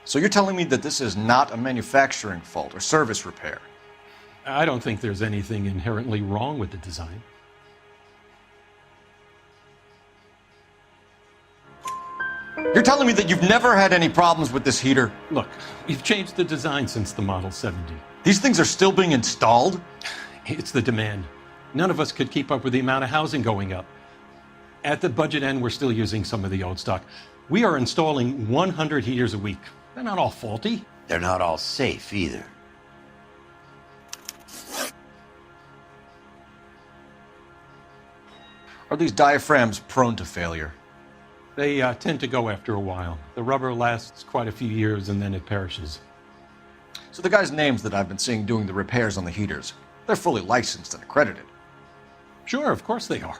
So you're telling me that this is not a manufacturing fault or service repair? I don't think there's anything inherently wrong with the design. You're telling me that you've never had any problems with this heater? Look, we've changed the design since the Model 70. These things are still being installed? It's the demand. None of us could keep up with the amount of housing going up. At the budget end, we're still using some of the old stock. We are installing 100 heaters a week. They're not all faulty. They're not all safe either. Are these diaphragms prone to failure? They tend to go after a while. The rubber lasts quite a few years and then it perishes. So the guys' names that I've been seeing doing the repairs on the heaters, they're fully licensed and accredited. Sure, of course they are.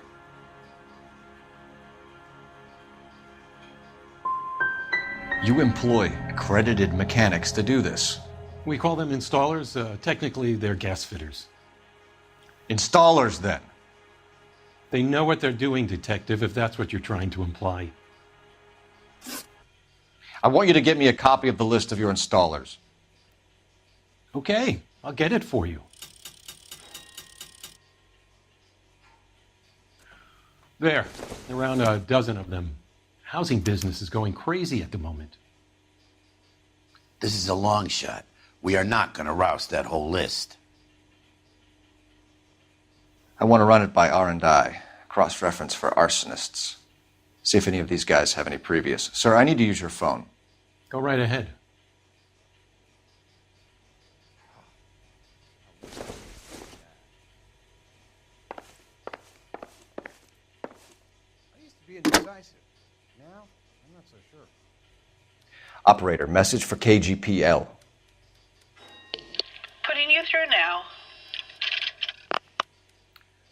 You employ accredited mechanics to do this. We call them installers. Technically, they're gas fitters. Installers, then. They know what they're doing, Detective, if that's what you're trying to imply. I want you to get me a copy of the list of your installers. Okay, I'll get it for you. There, around a dozen of them. Housing business is going crazy at the moment. This is a long shot. We are not going to roust that whole list. I want to run it by R&I, cross-reference for arsonists. See if any of these guys have any previous. Sir, I need to use your phone. Go right ahead. I used to be indecisive. Now, I'm not so sure. Operator, message for KGPL. Putting you through now.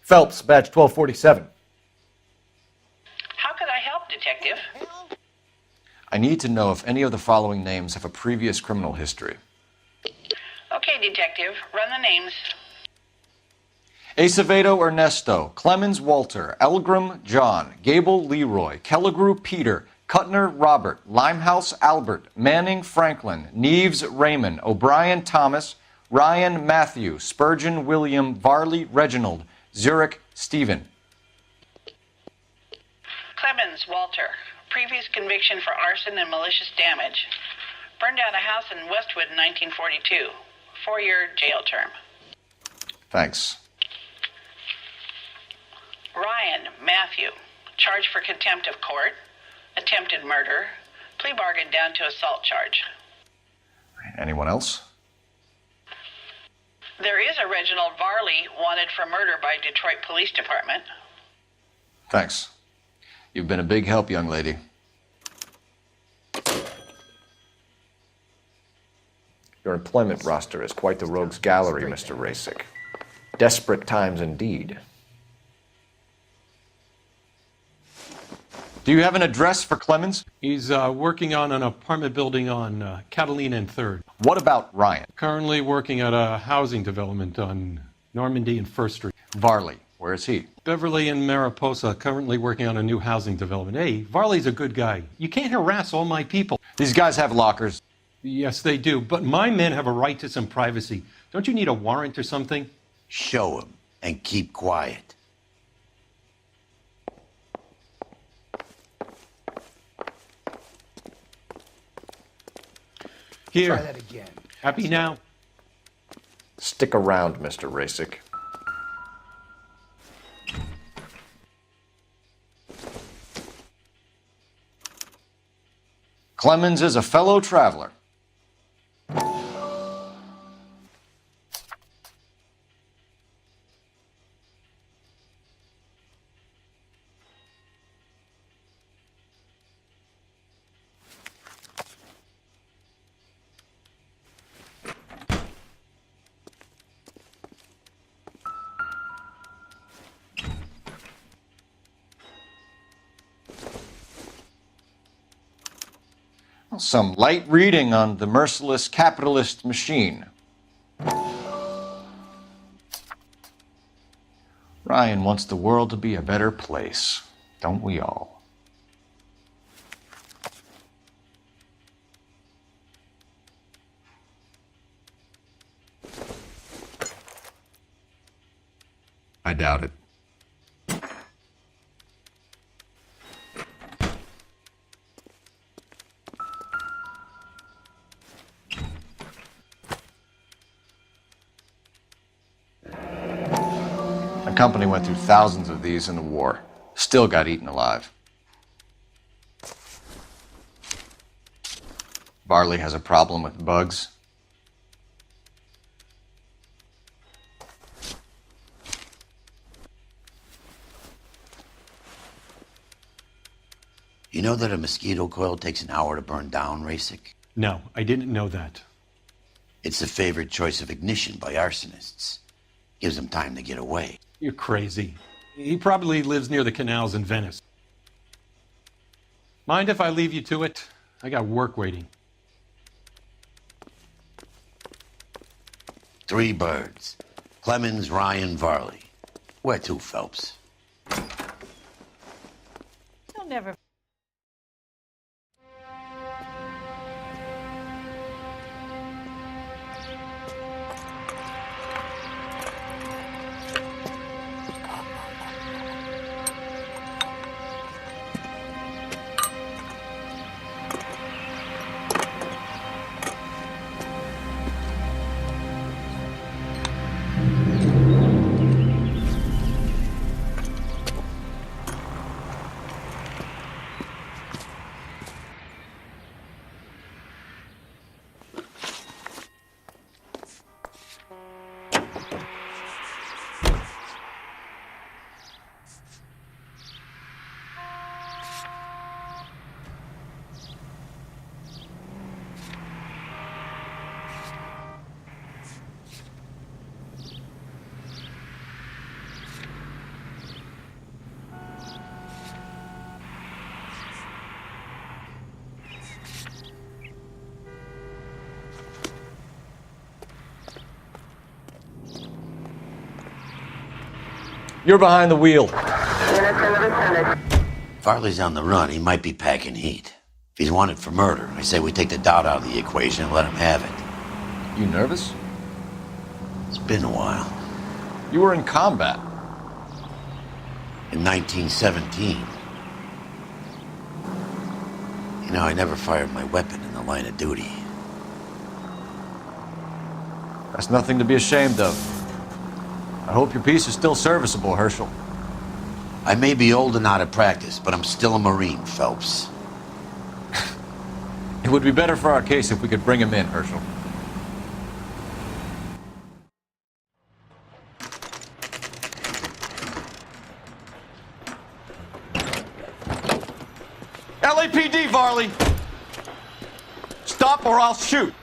Phelps, badge 1247. How could I help, Detective? I need to know if any of the following names have a previous criminal history. Okay, Detective, run the names. Acevedo Ernesto, Clemens Walter, Elgram John, Gable Leroy, Kelligrew Peter, Cutner Robert, Limehouse Albert, Manning Franklin, Neves Raymond, O'Brien Thomas, Ryan Matthew, Spurgeon William, Varley Reginald, Zurich Stephen. Clemens Walter, previous conviction for arson and malicious damage. Burned down a house in Westwood in 1942. 4-year jail term. Thanks. Ryan Matthew, charged for contempt of court, attempted murder, plea bargain down to assault charge. Anyone else? There is a Reginald Varley wanted for murder by Detroit Police Department. Thanks. You've been a big help, young lady. Your employment roster is quite the rogues gallery, Mr. Rasick. Desperate times indeed. Do you have an address for Clemens? He's working on an apartment building on Catalina and 3rd. What about Ryan? Currently working at a housing development on Normandy and 1st Street. Varley, where is he? Beverly and Mariposa, currently working on a new housing development. Hey, Varley's a good guy. You can't harass all my people. These guys have lockers. Yes, they do, but my men have a right to some privacy. Don't you need a warrant or something? Show him and keep quiet. Here. Try that again. Happy now? Stick around, Mr. Rasick. Clemens is a fellow traveler. Some light reading on the merciless capitalist machine. Ryan wants the world to be a better place, don't we all? I doubt it. My company went through thousands of these in the war. Still got eaten alive. Varley has a problem with bugs. You know that a mosquito coil takes an hour to burn down, Rasic? No, I didn't know that. It's the favorite choice of ignition by arsonists. Gives them time to get away. You're crazy. He probably lives near the canals in Venice. Mind if I leave you to it? I got work waiting. 3 birds. Clemens, Ryan, Varley. Where to, Phelps? You'll never. You're behind the wheel. Varley's on the run. He might be packing heat. If he's wanted for murder, I say we take the doubt out of the equation and let him have it. You nervous? It's been a while. You were in combat. In 1917. You know, I never fired my weapon in the line of duty. That's nothing to be ashamed of. I hope your piece is still serviceable, Herschel. I may be old and out of practice, but I'm still a Marine, Phelps. It would be better for our case if we could bring him in, Herschel. LAPD, Varley! Stop or I'll shoot!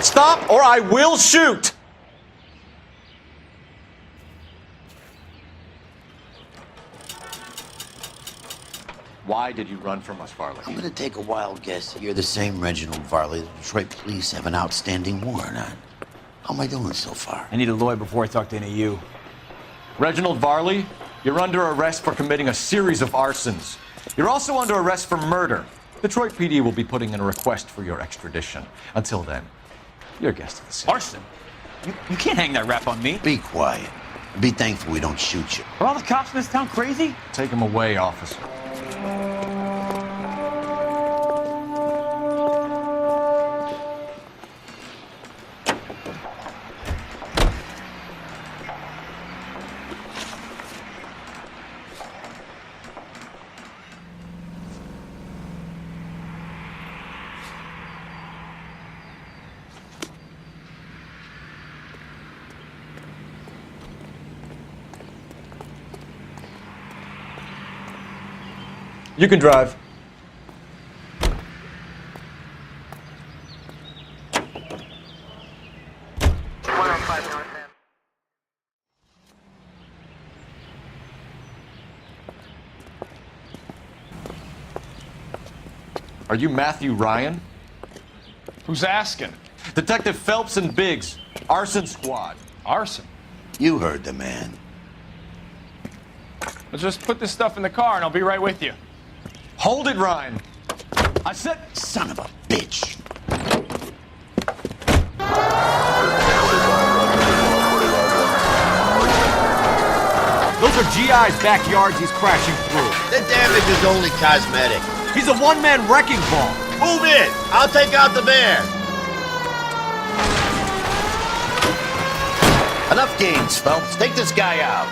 Stop or I will shoot! Why did you run from us, Varley? I'm gonna take a wild guess that you're the same Reginald Varley the Detroit police have an outstanding warrant on. How am I doing so far? I need a lawyer before I talk to any of you. Reginald Varley, you're under arrest for committing a series of arsons. You're also under arrest for murder. Detroit PD will be putting in a request for your extradition. Until then, you're a guest of the city. Arson? You can't hang that rap on me. Be quiet. Be thankful we don't shoot you. Are all the cops in this town crazy? Take him away, officer. You can drive. Are you Matthew Ryan? Who's asking? Detective Phelps and Biggs, arson squad. Arson. You heard the man. Let's just put this stuff in the car and I'll be right with you. Hold it, Ryan. I said... Son of a bitch. Those are GI's backyards he's crashing through. The damage is only cosmetic. He's a one-man wrecking ball. Move in. I'll take out the bear. Enough games, Phelps. Take this guy out.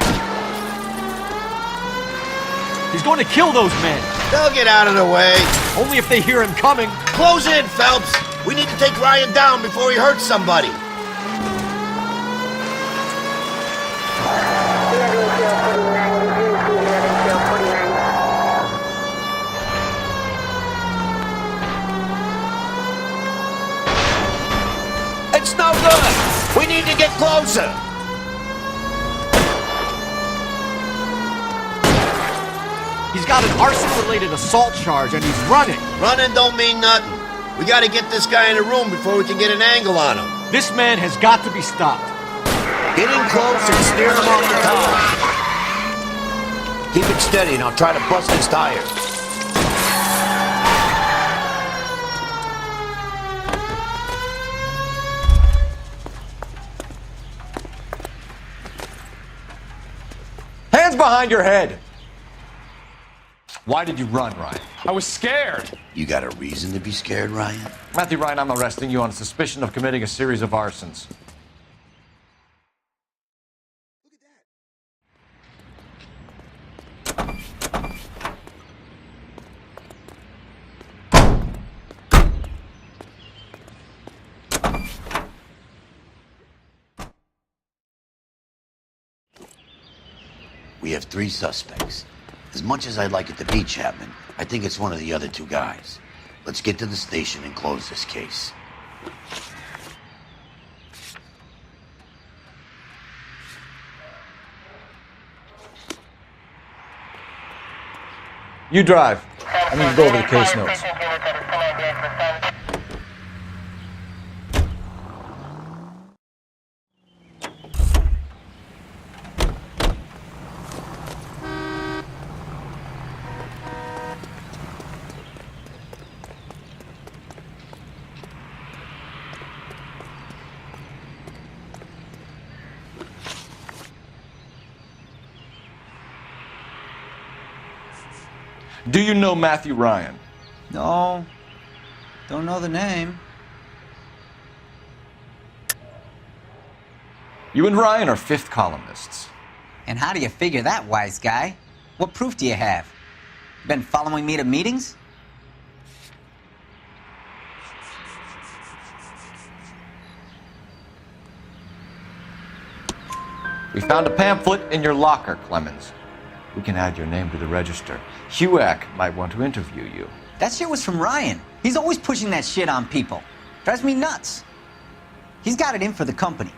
He's going to kill those men. They'll get out of the way. Only if they hear him coming. Close in, Phelps. We need to take Ryan down before he hurts somebody. It's no good. We need to get closer. He's got an arson-related assault charge, and he's running. Running don't mean nothing. We gotta get this guy in a room before we can get an angle on him. This man has got to be stopped. Get in close and steer him off the top. Keep it steady and I'll try to bust his tires. Hands behind your head! Why did you run, Ryan? I was scared. You got a reason to be scared, Ryan? Matthew Ryan, I'm arresting you on suspicion of committing a series of arsons. We have 3 suspects. As much as I'd like it to be Chapman, I think it's one of the other 2 guys. Let's get to the station and close this case. You drive. I need to go over the case notes. Do you know Matthew Ryan? No, don't know the name. You and Ryan are 5th columnists. And how do you figure that, wise guy? What proof do you have? Been following me to meetings? We found a pamphlet in your locker, Clemens. We can add your name to the register. HUAC might want to interview you. That shit was from Ryan. He's always pushing that shit on people. Drives me nuts. He's got it in for the company.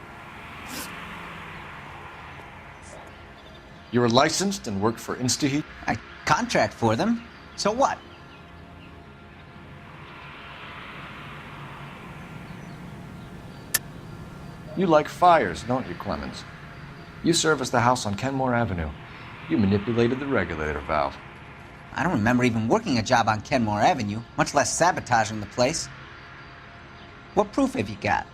You were licensed and worked for InstaHeat? I contract for them. So what? You like fires, don't you, Clemens? You serviced the house on Kenmore Avenue. You manipulated the regulator valve. I don't remember even working a job on Kenmore Avenue, much less sabotaging the place. What proof have you got?